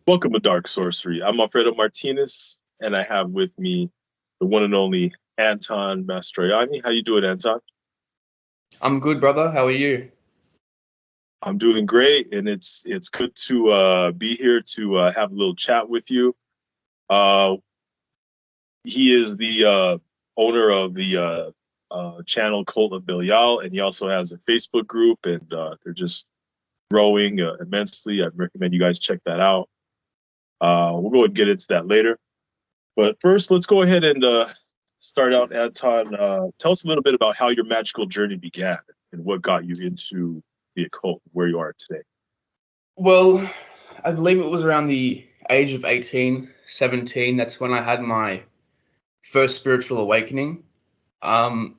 Welcome to Dark Sorcery. I'm Alfredo Martinez, and I have with me the one and only Anton Mastroianni. How you doing, Anton? I'm good, brother. How are you? I'm doing great, and it's good to be here to have a little chat with you. Uh, he is the owner of the channel Cult of Belial, and he also has a Facebook group, and they're just growing immensely. I recommend you guys check that out. We'll go and get into that later. But first, let's go ahead and start out, Anton. Tell us a little bit about how your magical journey began and what got you into the occult, where you are today. Well, I believe it was around the age of 18, 17. That's when I had my first spiritual awakening. Um,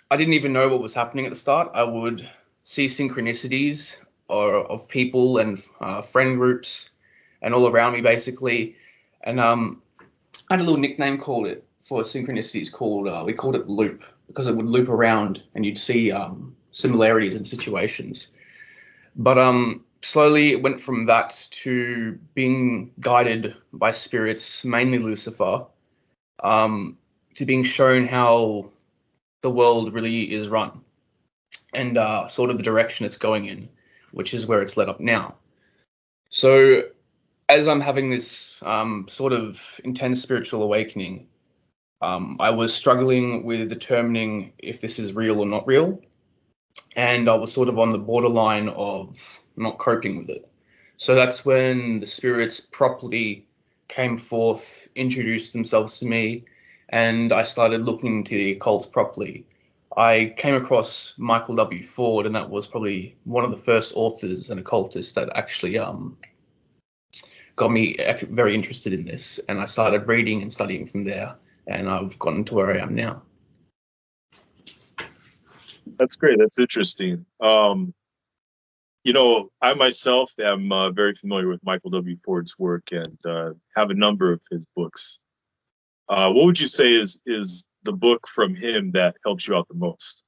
I didn't even know what was happening at the start. I would see synchronicities of people and friend groups and all around me, basically. And I had a little nickname called it for synchronicities called, we called it loop, because it would loop around and you'd see similarities in situations. But slowly it went from that to being guided by spirits, mainly Lucifer, to being shown how the world really is run and sort of the direction it's going in, which is where it's led up now. So as I'm having this sort of intense spiritual awakening, I was struggling with determining if this is real or not real. And I was sort of on the borderline of not coping with it. So that's when the spirits properly came forth, introduced themselves to me, and I started looking into the occult properly. I came across Michael W. Ford, and that was probably one of the first authors and occultists that actually got me very interested in this. And I started reading and studying from there, and I've gotten to where I am now. That's great. That's interesting. I myself am very familiar with Michael W. Ford's work and have a number of his books. What would you say is the book from him that helps you out the most?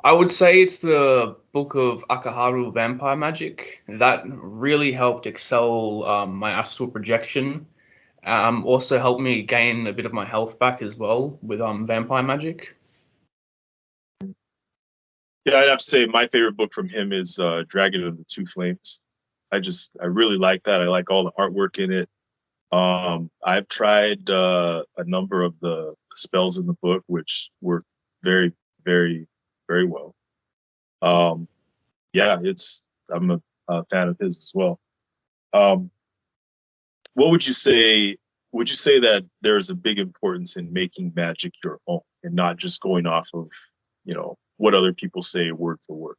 I would say it's the book of Akaharu Vampire Magic. That really helped excel my astral projection. Also helped me gain a bit of my health back as well with vampire magic. Yeah, I'd have to say my favorite book from him is Dragon of the Two Flames. I really like that. I like all the artwork in it. I've tried a number of the spells in the book, which work very, very, very well. Yeah, I'm a fan of his as well. Um, what would you say? Would you say that there's a big importance in making magic your own and not just going off of, what other people say word for word?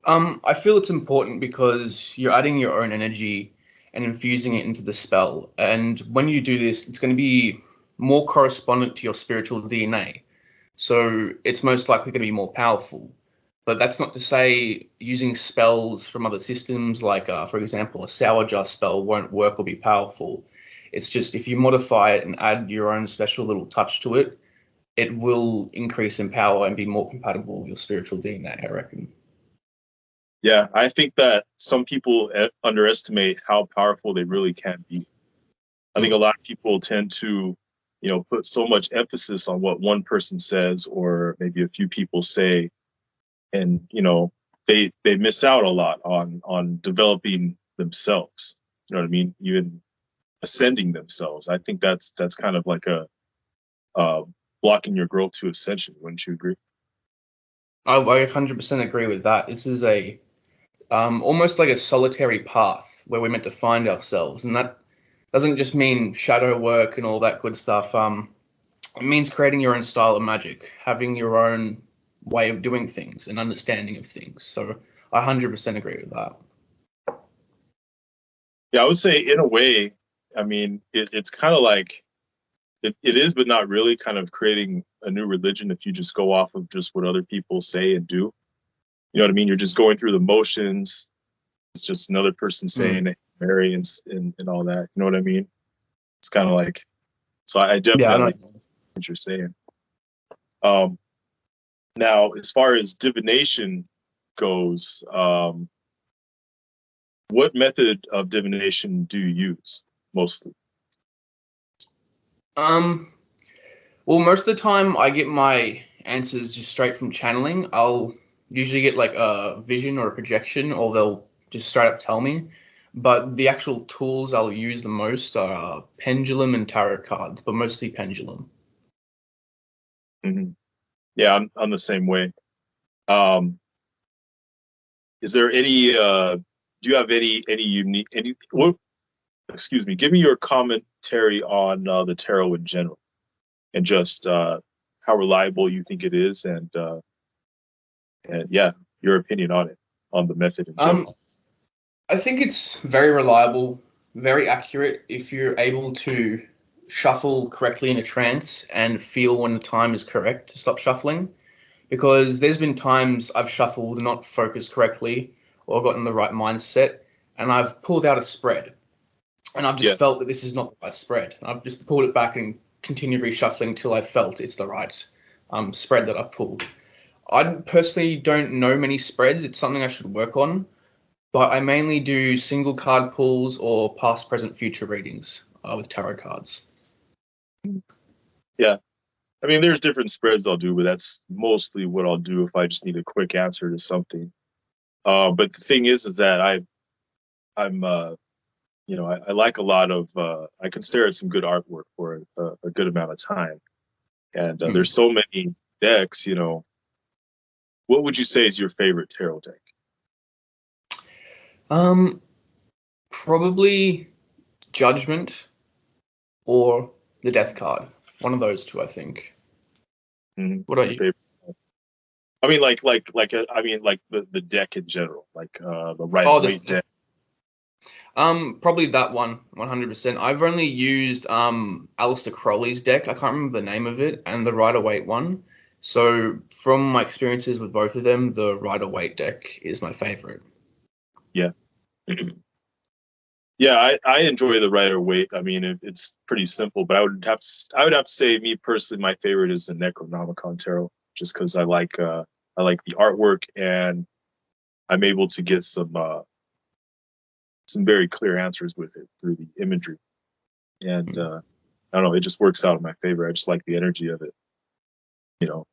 I feel it's important because you're adding your own energy and infusing it into the spell. And when you do this, it's going to be more correspondent to your spiritual DNA. So it's most likely going to be more powerful. But that's not to say using spells from other systems, like, for example, a Sour Jar spell won't work or be powerful. It's just if you modify it and add your own special little touch to it, it will increase in power and be more compatible with your spiritual DNA, I reckon. Yeah, I think that some people underestimate how powerful they really can be. I think a lot of people tend to, put so much emphasis on what one person says or maybe a few people say, and they miss out a lot on developing themselves. You know what I mean? Even ascending themselves. I think that's kind of like a uh, blocking your growth to ascension. Wouldn't you agree? I 100% agree with that. This is a almost like a solitary path where we're meant to find ourselves, and that doesn't just mean shadow work and all that good stuff. It means creating your own style of magic, having your own way of doing things and understanding of things. So I 100% agree with that. Yeah, I would say in a way, I mean, it's kind of like it is, but not really kind of creating a new religion if you just go off of just what other people say and do. You know what I mean? You're just going through the motions. It's just another person saying it, Mary and all that. You know what I mean? It's kind of like, so I Yeah, I definitely know. what you're saying. Um, Now, as far as divination goes, What method of divination do you use mostly? Um, well, most of the time I get my answers just straight from channeling. I'll usually get like a vision or a projection, or they'll just straight up tell me. But the actual tools I'll use the most are pendulum and tarot cards, but mostly pendulum. Hmm. Yeah, I'm the same way. Um, is there any? Do you have any unique? Any? What? Excuse me. Give me your commentary on the tarot in general, and just how reliable you think it is, and yeah, your opinion on it, on the method in Um, general. I think it's very reliable, very accurate if you're able to shuffle correctly in a trance and feel when the time is correct to stop shuffling. Because there's been times I've shuffled and not focused correctly or gotten the right mindset, and I've pulled out a spread, and I've just Yeah. felt that this is not the right spread. I've just pulled it back and continued reshuffling until I felt it's the right spread that I've pulled. I personally don't know many spreads. It's something I should work on, but I mainly do single card pulls or past, present, future readings with tarot cards. Yeah. I mean, there's different spreads I'll do, but that's mostly what I'll do if I just need a quick answer to something. But the thing is that I'm, I like a lot of, I can stare at some good artwork for a good amount of time. And Hmm. there's so many decks, what would you say is your favorite tarot deck? Um, Probably Judgment or the Death card. One of those two, I think. Mhm. What about Your you? favorite? I mean, I mean, like the deck in general, like the Rider Oh, Waite deck. probably that one, 100%. I've only used Aleister Crowley's deck. I can't remember the name of it, and the Rider-Waite one. So from my experiences with both of them, the Rider-Waite deck is my favorite. Yeah. Yeah, I enjoy the Rider Waite. I mean, it's pretty simple, but I would have to say, me personally, my favorite is the Necronomicon tarot, just because I like the artwork, and I'm able to get some very clear answers with it through the imagery, and I don't know, it just works out in my favor. I just like the energy of it, you know.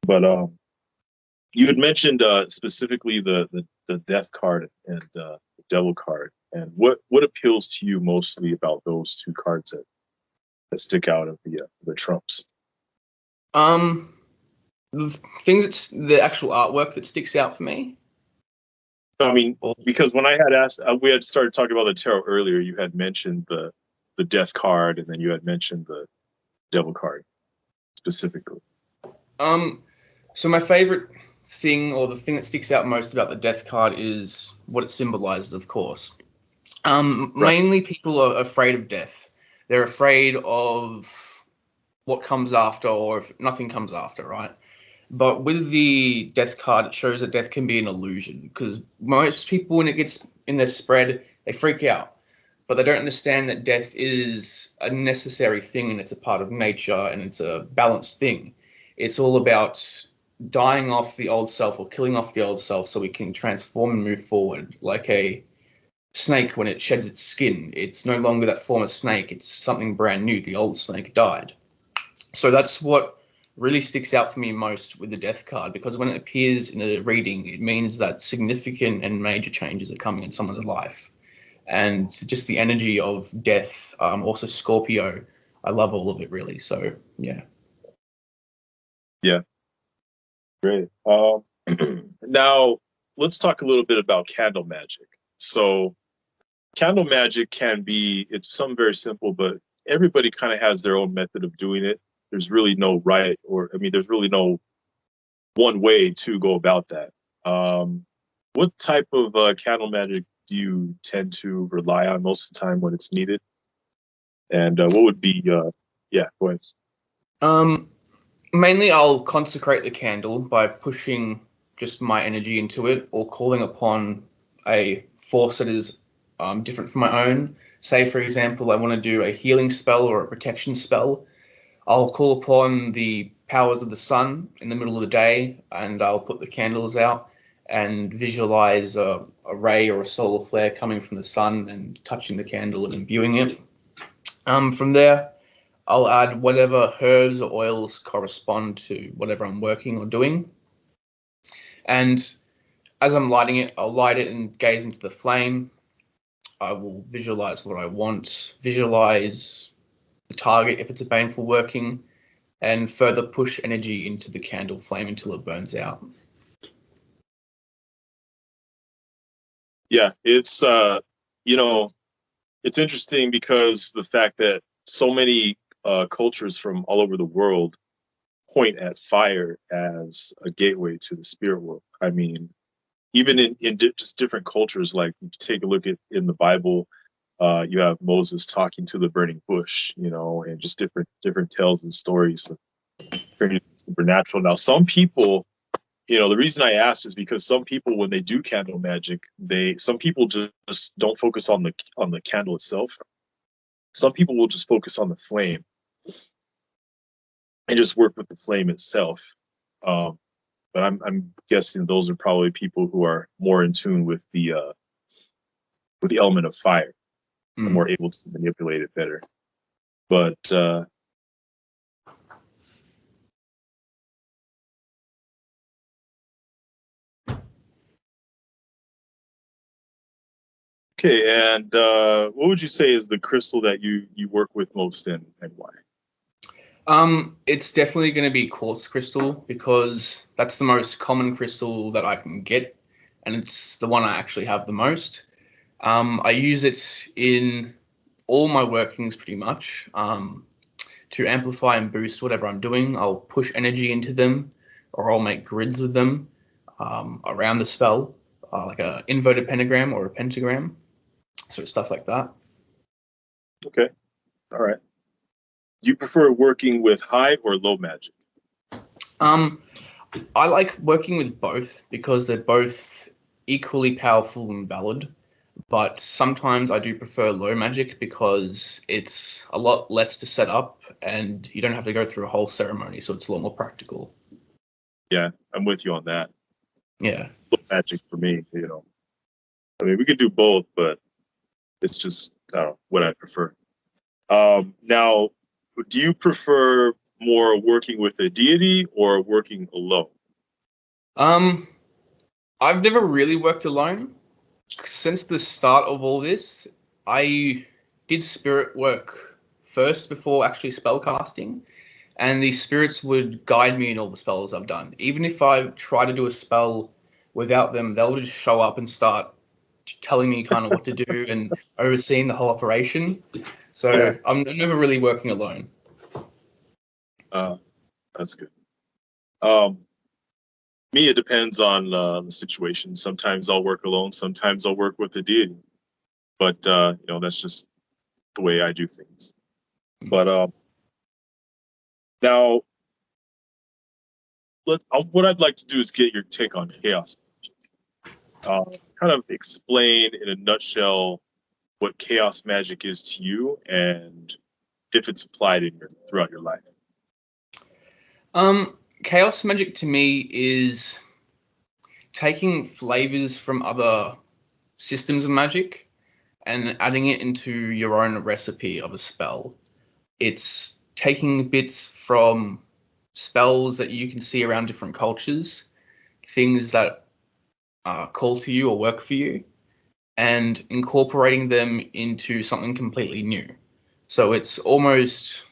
But you had mentioned specifically the Death card and the Devil card, and what appeals to you mostly about those two cards that stick out of the trumps? Um, the things that's the actual artwork that sticks out for me. I mean, Or, because when I had asked, we had started talking about the tarot earlier. You had mentioned the Death card, and then you had mentioned the Devil card specifically. um, so my favorite thing, or the thing that sticks out most about the Death card, is what it symbolizes, of course. Right. Mainly people are afraid of death. They're afraid of what comes after, or if nothing comes after, right? But with the death card, it shows that death can be an illusion because most people, when it gets in their spread, they freak out. But they don't understand that death is a necessary thing and it's a part of nature and it's a balanced thing. It's all about dying off the old self or killing off the old self so we can transform and move forward like a snake when it sheds its skin. It's no longer that former snake, it's something brand new. The old snake died. So that's what really sticks out for me most with the death card, because when it appears in a reading, it means that significant and major changes are coming in someone's life. And just the energy of death, also Scorpio, I love all of it really. So yeah. Yeah. Great. Now let's talk a little bit about candle magic. So candle magic can be, it's something very simple, but everybody kind of has their own method of doing it. There's really no right, or I mean, there's really no one way to go about that. What type of candle magic do you tend to rely on most of the time when it's needed? And what would be, yeah, go ahead. Um, Mainly I'll consecrate the candle by pushing just my energy into it or calling upon a force that is different from my own. Say, for example, I want to do a healing spell or a protection spell. I'll call upon the powers of the sun in the middle of the day and I'll put the candles out and visualize a ray or a solar flare coming from the sun and touching the candle and imbuing it. From there, I'll add whatever herbs or oils correspond to whatever I'm working or doing. And as I'm lighting it, I'll light it and gaze into the flame. I will visualize what I want, visualize the target if it's a baneful working, and further push energy into the candle flame until it burns out. Yeah, it's it's interesting because the fact that so many cultures from all over the world point at fire as a gateway to the spirit world. I mean, even in just different cultures, like you take a look at in the Bible, you have Moses talking to the burning bush, and just different tales and stories of supernatural. Now, some people, the reason I asked is because some people, when they do candle magic, some people just don't focus on the candle itself. Some people will just focus on the flame and just work with the flame itself. But I'm guessing those are probably people who are more in tune with the element of fire, and more able to manipulate it better. But okay, and what would you say is the crystal that you work with most, and why? It's definitely going to be quartz crystal because that's the most common crystal that I can get, and it's the one I actually have the most. I use it in all my workings pretty much to amplify and boost whatever I'm doing. I'll push energy into them, or I'll make grids with them around the spell, like an inverted pentagram or a pentagram, sort of stuff like that. Okay, all right. Do you prefer working with high or low magic? I like working with both because they're both equally powerful and valid. But sometimes I do prefer low magic because it's a lot less to set up and you don't have to go through a whole ceremony, so it's a lot more practical. Yeah, I'm with you on that. Yeah. Low magic for me, I mean, we could do both, but it's just what I prefer. Now, do you prefer more working with a deity or working alone? I've never really worked alone. Since the start of all this, I did spirit work first before actually spell casting, and the spirits would guide me in all the spells I've done. Even if I try to do a spell without them, they'll just show up and start telling me kind of what to do and overseeing the whole operation. So yeah. I'm never really working alone. That's good. Me, it depends on the situation. Sometimes I'll work alone. Sometimes I'll work with the deity. But that's just the way I do things. But now, what I'd like to do is get your take on chaos magic. Kind of explain in a nutshell what chaos magic is to you and if it's applied throughout your life. Chaos magic to me is taking flavors from other systems of magic and adding it into your own recipe of a spell. It's taking bits from spells that you can see around different cultures, things that call to you or work for you, and incorporating them into something completely new. So it's almost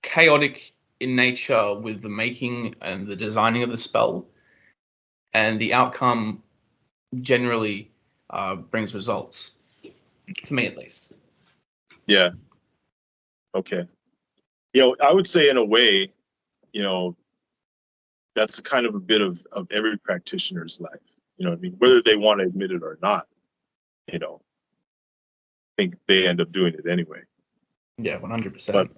chaotic in nature with the making and the designing of the spell, and the outcome generally brings results, for me at least. Yeah. Okay. I would say in a way, that's kind of a bit of every practitioner's life. I mean, whether they want to admit it or not, I think they end up doing it anyway. Yeah, 100%. But,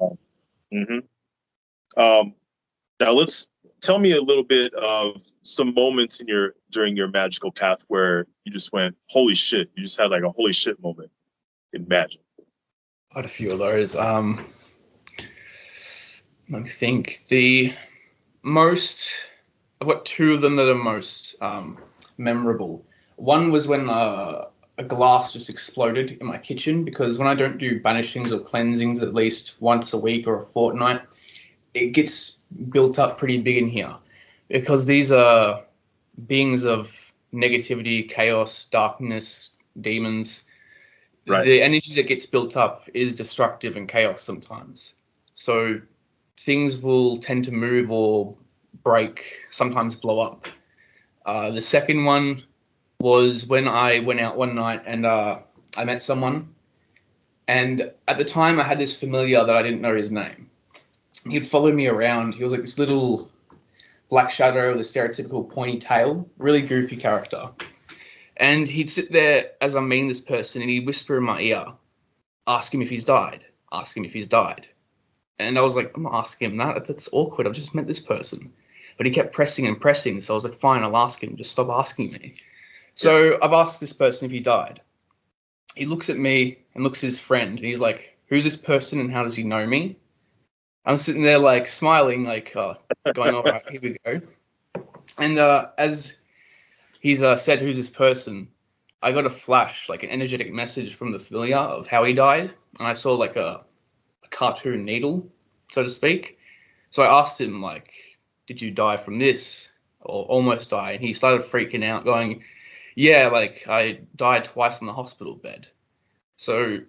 now tell me a little bit of some moments during your magical path where you just went, holy shit, you just had like a holy shit moment in magic. Quite a few of those. Let me think. I've got two of them that are most memorable. One was when a glass just exploded in my kitchen, because when I don't do banishings or cleansings at least once a week or a fortnight, it gets built up pretty big in here, because these are beings of negativity, chaos, darkness, demons. Right. The energy that gets built up is destructive and chaos sometimes. So things will tend to move or break, sometimes blow up. The second one was when I went out one night and I met someone. And at the time, I had this familiar that I didn't know his name. He'd follow me around. He was like this little black shadow with a stereotypical pointy tail, really goofy character. And he'd sit there as I'm meeting this person, and he'd whisper in my ear, ask him if he's died, ask him if he's died. And I was like, I'm not asking him that. That's awkward. I've just met this person. But he kept pressing and pressing. So I was like, fine, I'll ask him. Just stop asking me. So I've asked this person if he died. He looks at me and looks at his friend. And he's like, who's this person and how does he know me? I'm sitting there like smiling, like going, all right, here we go. And as he's said, who's this person, I got a flash, like an energetic message from the familiar of how he died. And I saw like a cartoon needle, so to speak. So I asked him, like, did you die from this or almost die? And he started freaking out, going, yeah, like I died twice in the hospital bed. So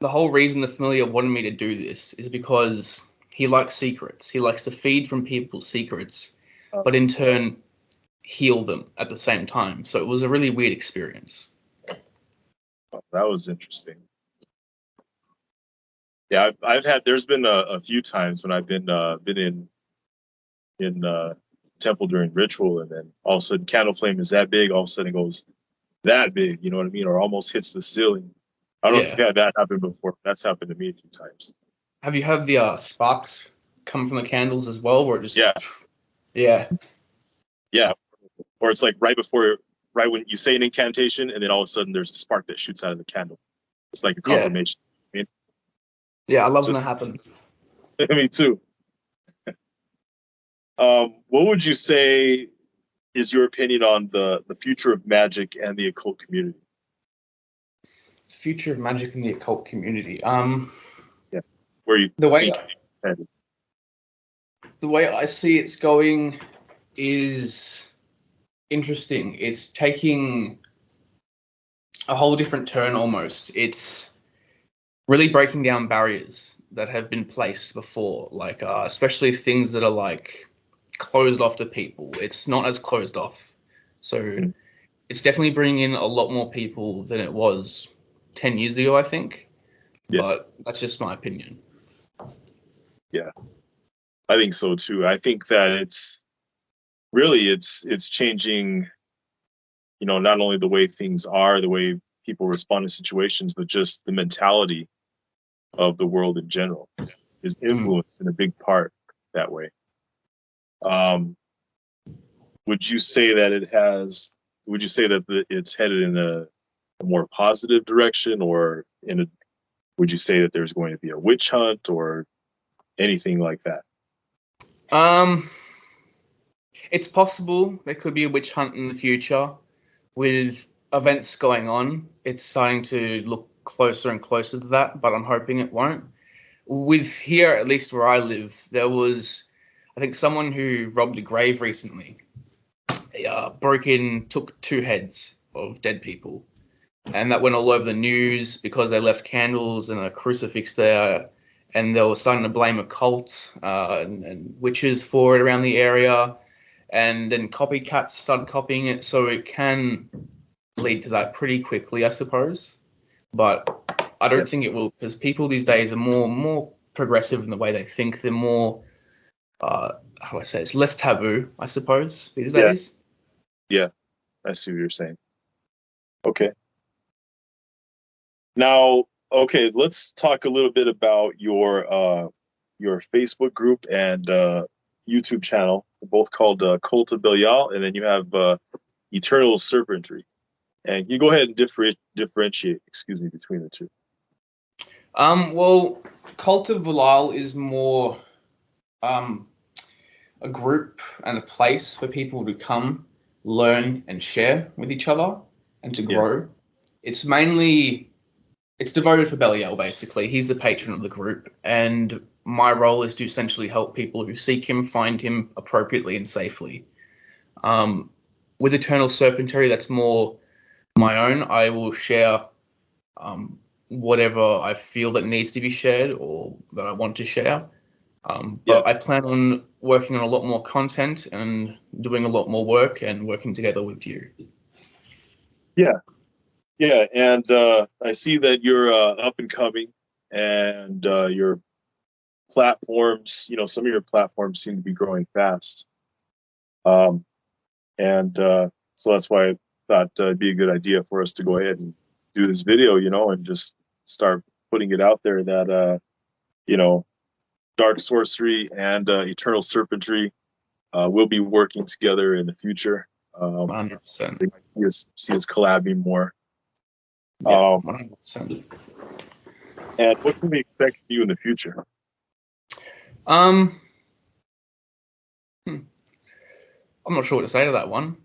the whole reason the familiar wanted me to do this is because he likes secrets. He likes to feed from people's secrets, but in turn heal them at the same time. So it was a really weird experience. Oh, that was interesting. Yeah, I've had. There's been a few times when I've been in temple during ritual, and then all of a sudden candle flame is that big. All of a sudden it goes that big. You know what I mean? Or almost hits the ceiling. I don't know if you've had that happen before. That's happened to me a few times. Have you had the sparks come from the candles as well, where it just yeah. Or it's like right when you say an incantation, and then all of a sudden there's a spark that shoots out of the candle. It's like a confirmation. I mean, I love when that happens. Me too. What would you say is your opinion on the future of magic and the occult community? Future of magic and the occult community. Where you the way I see it's going is interesting. It's taking a whole different turn almost. It's really breaking down barriers that have been placed before, like especially things that are like closed off to people. It's not as closed off. So it's definitely bringing in a lot more people than it was 10 years ago, I think. Yeah. But that's just my opinion. Yeah, I think so too. I think that it's changing, not only the way things are, the way people respond to situations, but just the mentality of the world in general is influenced in a big part that way. Would you say that it's headed in a more positive direction, or would you say that there's going to be a witch hunt or anything like that? It's possible there could be a witch hunt in the future. With events going on, it's starting to look closer and closer to that, but I'm hoping it won't. With here, at least where I live, there was, I think, someone who robbed a grave recently. They broke in, took 2 heads of dead people, and that went all over the news because they left candles and a crucifix there. And they were starting to blame a cult and witches for it around the area. And then copycats started copying it. So it can lead to that pretty quickly, I suppose. But I don't think it will, because people these days are more progressive in the way they think. They're more, how do I say, it's less taboo, I suppose, these days. Yeah, I see what you're saying. Okay. Now, okay, let's talk a little bit about your Facebook group and YouTube channel. They're both called Cult of Belial, and then you have Eternal Serpentry. And you go ahead and differentiate, between the two. Well, Cult of Belial is more a group and a place for people to come learn and share with each other and to Yeah. grow. It's mainly it's devoted for Belial, basically. He's the patron of the group, and my role is to essentially help people who seek him find him appropriately and safely. Um, with Eternal Serpentary, that's more my own. I will share whatever I feel that needs to be shared or that I want to share. Yeah. But I plan on working on a lot more content and doing a lot more work and working together with you. Yeah. Yeah. And I see that you're up and coming, and your platforms, some of your platforms seem to be growing fast. Um, and so that's why I thought it'd be a good idea for us to go ahead and do this video, and just start putting it out there that, you know, Dark Sorcery and Eternal Serpentry will be working together in the future. 100%. They might see us collabing more. Yeah, 100%. And what can we expect from you in the future? Um, I'm not sure what to say to that one.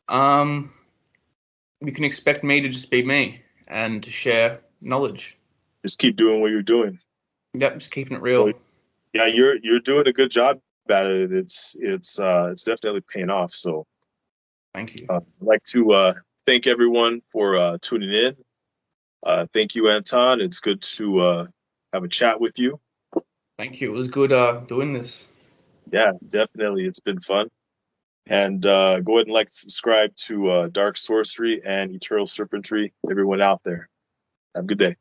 You can expect me to just be me and to share knowledge. Just keep doing what you're doing. Yep, just keeping it real. So, yeah, you're doing a good job at it. It's definitely paying off. So Thank you. I'd like to thank everyone for tuning in. Thank you, Anton. It's good to have a chat with you. Thank you. It was good doing this. Yeah, definitely. It's been fun. And go ahead and like and subscribe to Dark Sorcery and Eternal Serpentry, everyone out there. Have a good day.